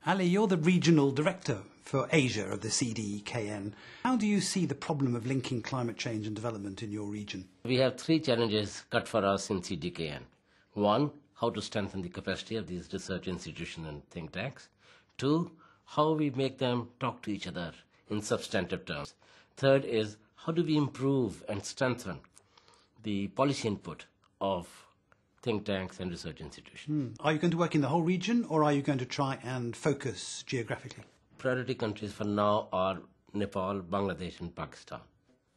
Ali, you're the regional director for Asia of the CDKN. How do you see the problem of linking climate change and development in your region? We have three challenges cut for us in CDKN. One, how to strengthen the capacity of these research institutions and think tanks. Two, how we make them talk to each other in substantive terms. Third is, how do we improve and strengthen the policy input of think tanks and research institutions. Are you going to work in the whole region, or are you going to try and focus geographically? Priority countries for now are Nepal, Bangladesh and Pakistan.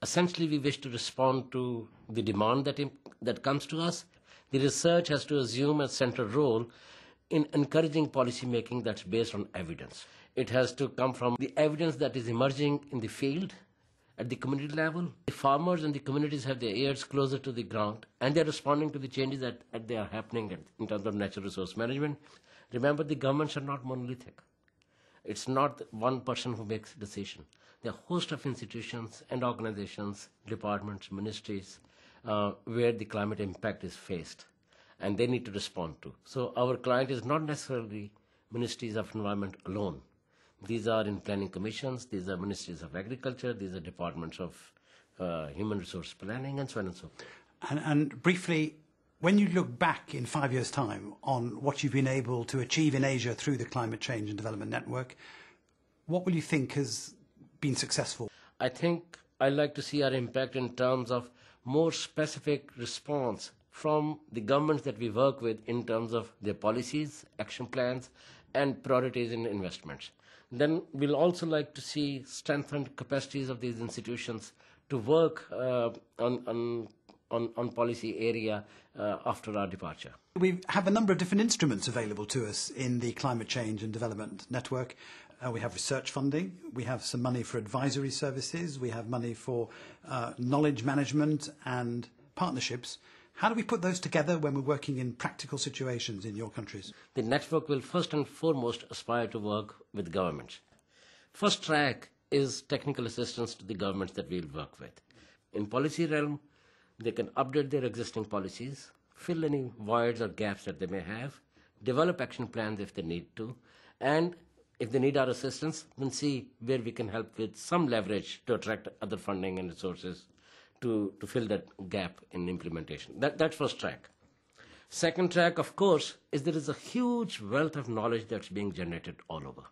Essentially, we wish to respond to the demand that comes to us. The research has to assume a central role in encouraging policy making that's based on evidence. It has to come from the evidence that is emerging in the field at the community level. The farmers and the communities have their ears closer to the ground, and they're responding to the changes that they are happening in terms of natural resource management. Remember, the governments are not monolithic. It's not one person who makes a decision. There are a host of institutions and organizations, departments, ministries, where the climate impact is faced, and they need to respond to. So our client is not necessarily ministries of environment alone. These are in planning commissions, these are ministries of agriculture, these are departments of human resource planning, and so on and so forth. And briefly, when you look back in 5 years' time on what you've been able to achieve in Asia through the Climate Change and Development Network, what will you think has been successful? I think I like to see our impact in terms of more specific response from the governments that we work with in terms of their policies, action plans, and priorities in investments. Then we'll also like to see strengthened capacities of these institutions to work on policy area after our departure. We have a number of different instruments available to us in the Climate Change and Development Network. We have research funding, we have some money for advisory services, we have money for knowledge management and partnerships. How do we put those together when we're working in practical situations in your countries? The network will first and foremost aspire to work with governments. First track is technical assistance to the governments that we'll work with. In policy realm, they can update their existing policies, fill any voids or gaps that they may have, develop action plans if they need to, and if they need our assistance, then see where we can help with some leverage to attract other funding and resources to fill that gap in implementation. That's first track. Second track, of course, is there is a huge wealth of knowledge that's being generated all over.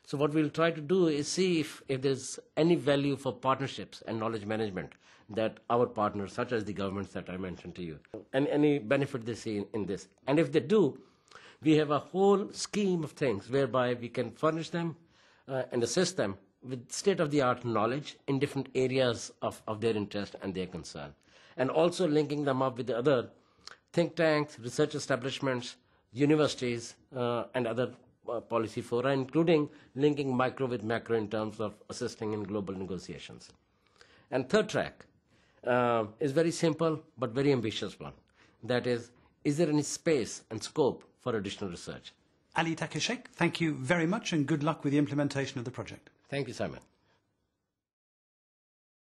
So what we'll try to do is see if there's any value for partnerships and knowledge management that our partners, such as the governments that I mentioned to you, and any benefit they see in this. And if they do, we have a whole scheme of things whereby we can furnish them and assist them with state-of-the-art knowledge in different areas of their interest and their concern. And also linking them up with the other think tanks, research establishments, universities, and other policy fora, including linking micro with macro in terms of assisting in global negotiations. And third track is very simple but very ambitious one. That is there any space and scope for additional research? Ali Tauqeer Sheikh, thank you very much and good luck with the implementation of the project. Thank you, Simon.